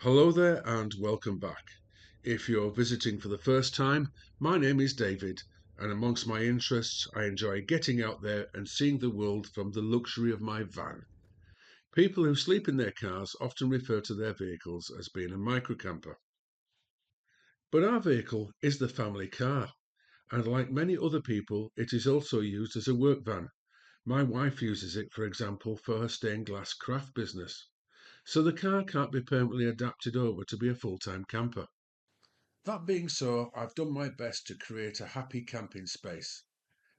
Hello there and welcome back. If you're visiting for the first time, my name is David, and amongst my interests, I enjoy getting out there and seeing the world from the luxury of my van. People who sleep in their cars often refer to their vehicles as being a microcamper. But our vehicle is the family car, and like many other people, it is also used as a work van. My wife uses it, for example, for her stained glass craft business. So the car can't be permanently adapted over to be a full-time camper. That being so, I've done my best to create a happy camping space,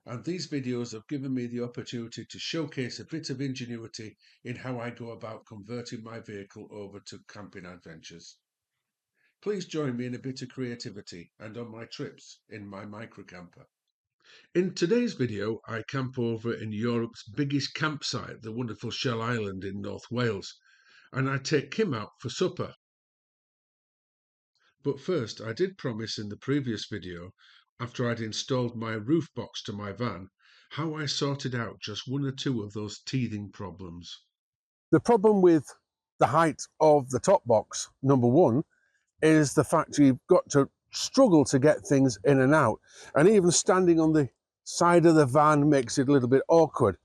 and these videos have given me the opportunity to showcase a bit of ingenuity in how I go about converting my vehicle over to camping adventures. Please join me in a bit of creativity and on my trips in my microcamper. In today's video, I camp over in Europe's biggest campsite, the wonderful Shell Island in North Wales, and I take Kim out for supper. But first, I did promise in the previous video, after I'd installed my roof box to my van, how I sorted out just one or two of those teething problems. The problem with the height of the top box, number one, is the fact you've got to struggle to get things in and out. And even standing on the side of the van makes it a little bit awkward.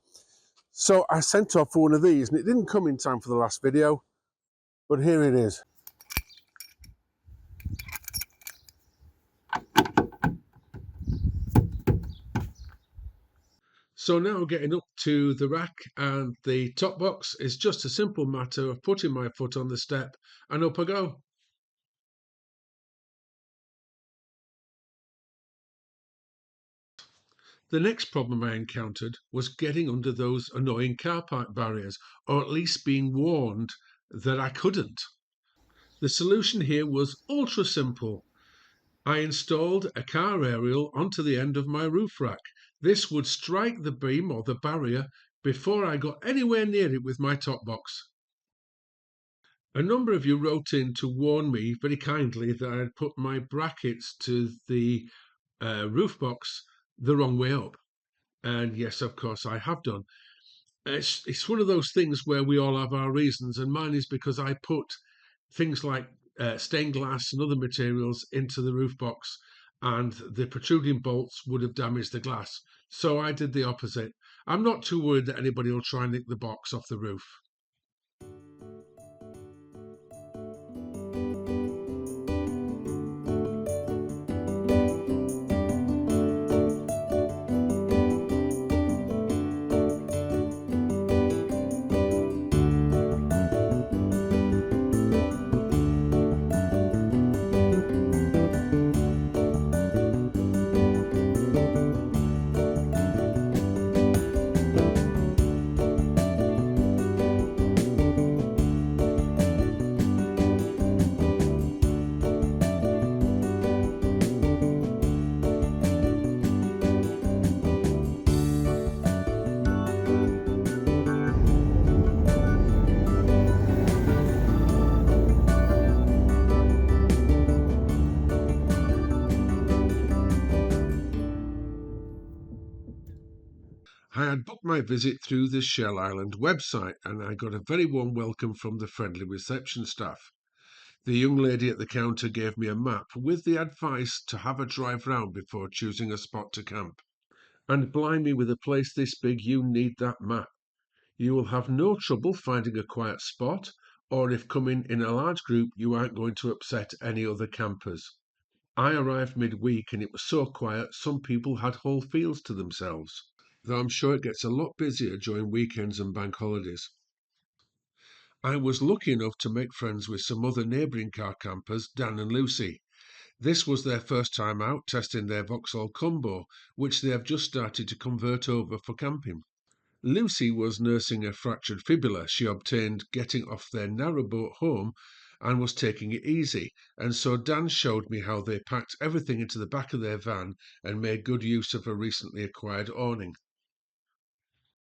So I sent off for one of these, and it didn't come in time for the last video, but here it is. So now getting up to the rack and the top box is just a simple matter of putting my foot on the step and up I go. The next problem I encountered was getting under those annoying car park barriers, or at least being warned that I couldn't. The solution here was ultra simple. I installed a car aerial onto the end of my roof rack. This would strike the beam or the barrier before I got anywhere near it with my top box. A number of you wrote in to warn me very kindly that I had put my brackets to the roof box the wrong way up. And yes, of course, I have done. It's one of those things where we all have our reasons, and mine is because I put things like stained glass and other materials into the roof box, and the protruding bolts would have damaged the glass. So I did the opposite. I'm not too worried that anybody will try and nick the box off the roof. I had booked my visit through the Shell Island website, and I got a very warm welcome from the friendly reception staff. The young lady at the counter gave me a map with the advice to have a drive round before choosing a spot to camp. And blimey, with a place this big, you need that map. You will have no trouble finding a quiet spot, or if coming in a large group, you aren't going to upset any other campers. I arrived midweek and it was so quiet, some people had whole fields to themselves, though I'm sure it gets a lot busier during weekends and bank holidays. I was lucky enough to make friends with some other neighbouring car campers, Dan and Lucy. This was their first time out testing their Vauxhall Combo, which they have just started to convert over for camping. Lucy was nursing a fractured fibula she obtained getting off their narrowboat home and was taking it easy, and so Dan showed me how they packed everything into the back of their van and made good use of a recently acquired awning.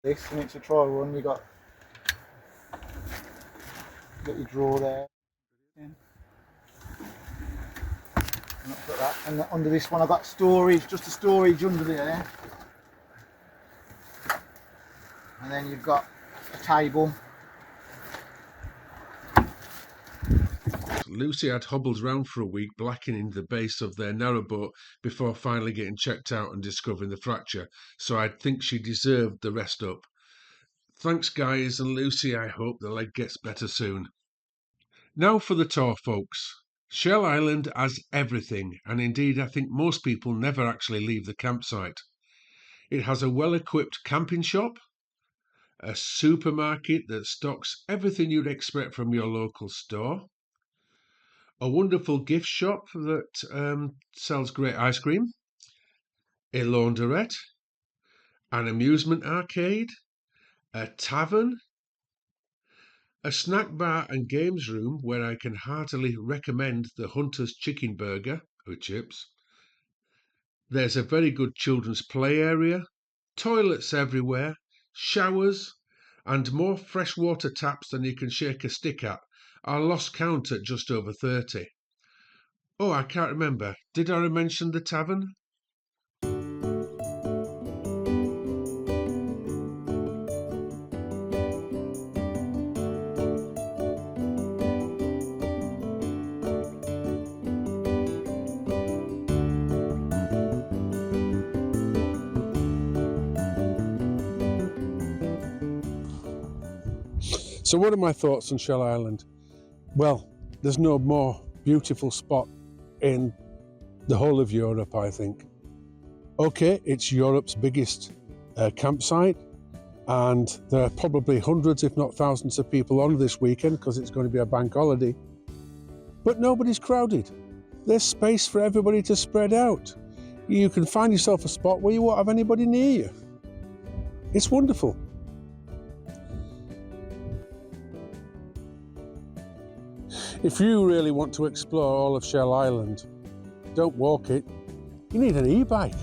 This, and it's a trial one. You got your drawer there, and I've got that. And under this one, I've got storage, just a storage under there, and then you've got a table. Lucy had hobbled round for a week, blackening the base of their narrowboat before finally getting checked out and discovering the fracture, so I think she deserved the rest up. Thanks, guys, and Lucy, I hope the leg gets better soon. Now for the tour, folks. Shell Island has everything, and indeed I think most people never actually leave the campsite. It has a well-equipped camping shop, a supermarket that stocks everything you'd expect from your local store, a wonderful gift shop that sells great ice cream, a laundrette, an amusement arcade, a tavern, a snack bar and games room where I can heartily recommend the Hunter's Chicken Burger with chips. There's a very good children's play area, toilets everywhere, showers, and more freshwater taps than you can shake a stick at. I lost count at just over 30. Oh, I can't remember. Did I mention the tavern? So what are my thoughts on Shell Island? Well, there's no more beautiful spot in the whole of Europe, I think. Okay, it's Europe's biggest campsite, and there are probably hundreds, if not thousands of people on this weekend because it's going to be a bank holiday. But nobody's crowded. There's space for everybody to spread out. You can find yourself a spot where you won't have anybody near you. It's wonderful. If you really want to explore all of Shell Island, don't walk it. You need an e-bike.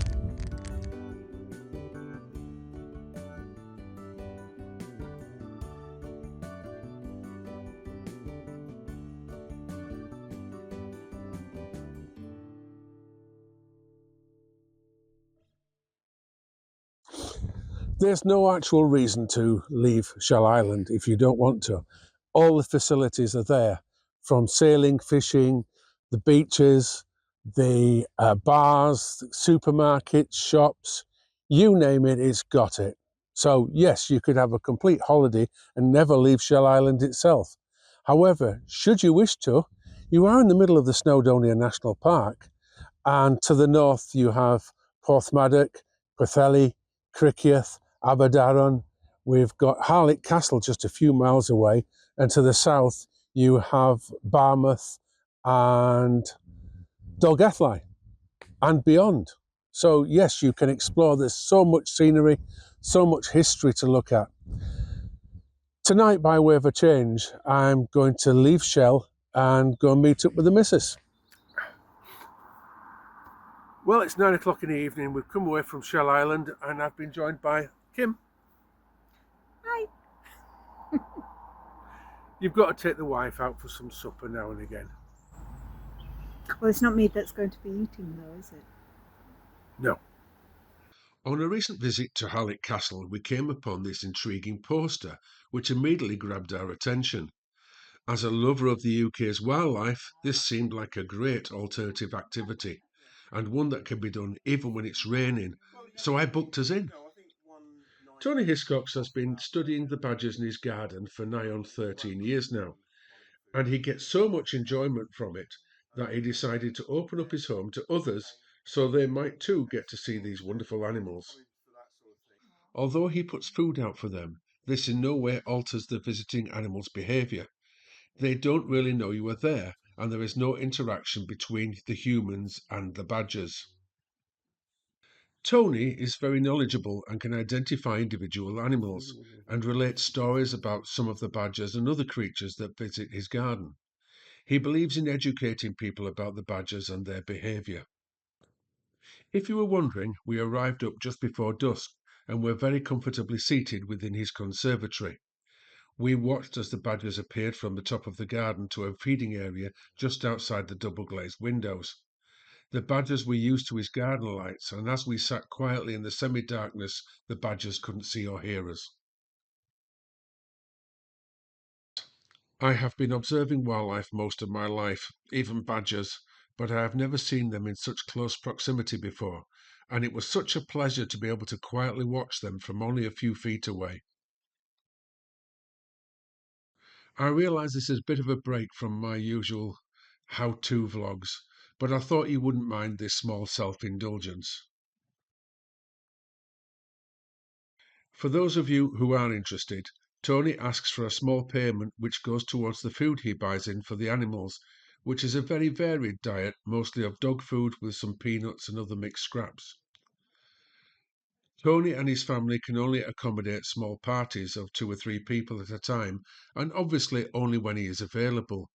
There's no actual reason to leave Shell Island if you don't want to. All the facilities are there, from sailing, fishing, the beaches, the bars, supermarkets, shops, you name it, it's got it. So yes, you could have a complete holiday and never leave Shell Island itself. However, should you wish to, you are in the middle of the Snowdonia National Park, and to the north you have Porthmadog, Pwllheli, Criccieth, Aberdaron. We've got Harlech Castle just a few miles away, and to the south you have Barmouth and Dolgellau and beyond. So yes, you can explore. There's so much scenery, so much history to look at. Tonight, by way of a change, I'm going to leave Shell and go and meet up with the missus. Well, it's 9 o'clock in the evening. We've come away from Shell Island and I've been joined by Kim. Hi. You've got to take the wife out for some supper now and again. Well, it's not me that's going to be eating though, is it? No. On a recent visit to Harlech Castle, we came upon this intriguing poster, which immediately grabbed our attention. As a lover of the UK's wildlife, this seemed like a great alternative activity, and one that can be done even when it's raining, so I booked us in. Tony Hiscox has been studying the badgers in his garden for nigh on 13 years now, and he gets so much enjoyment from it that he decided to open up his home to others so they might too get to see these wonderful animals. Although he puts food out for them, this in no way alters the visiting animals' behaviour. They don't really know you are there, and there is no interaction between the humans and the badgers. Tony is very knowledgeable and can identify individual animals and relate stories about some of the badgers and other creatures that visit his garden. He believes in educating people about the badgers and their behaviour. If you were wondering, we arrived up just before dusk and were very comfortably seated within his conservatory. We watched as the badgers appeared from the top of the garden to a feeding area just outside the double-glazed windows. The badgers were used to his garden lights, and as we sat quietly in the semi-darkness, the badgers couldn't see or hear us. I have been observing wildlife most of my life, even badgers, but I have never seen them in such close proximity before, and it was such a pleasure to be able to quietly watch them from only a few feet away. I realise this is a bit of a break from my usual how-to vlogs, but I thought you wouldn't mind this small self-indulgence. For those of you who are interested, Tony asks for a small payment which goes towards the food he buys in for the animals, which is a very varied diet, mostly of dog food with some peanuts and other mixed scraps. Tony and his family can only accommodate small parties of 2 or 3 people at a time, and obviously only when he is available.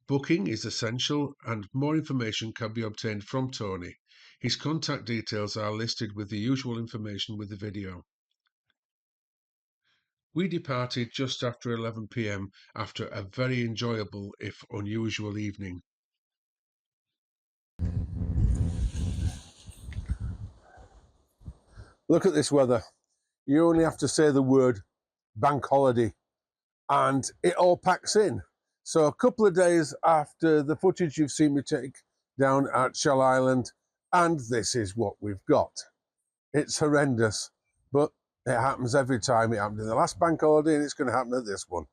Booking is essential, and more information can be obtained from Tony. His contact details are listed with the usual information with the video. We departed just after 11 p.m. after a very enjoyable, if unusual, evening. Look at this weather. You only have to say the word bank holiday and it all packs in. So a couple of days after the footage you've seen me take down at Shell Island, and this is what we've got. It's horrendous, but it happens every time. It happened in the last bank holiday and it's going to happen at this one.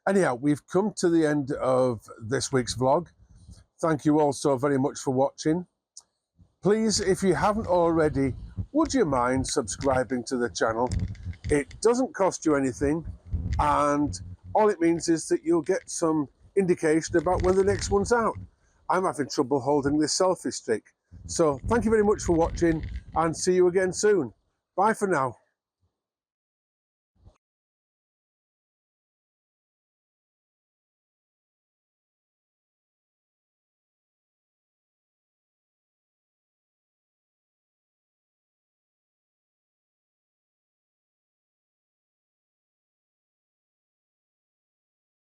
Anyhow, we've come to the end of this week's vlog. Thank you all so very much for watching. Please, if you haven't already, would you mind subscribing to the channel? It doesn't cost you anything, and all it means is that you'll get some indication about when the next one's out. I'm having trouble holding this selfie stick. So thank you very much for watching, and see you again soon. Bye for now.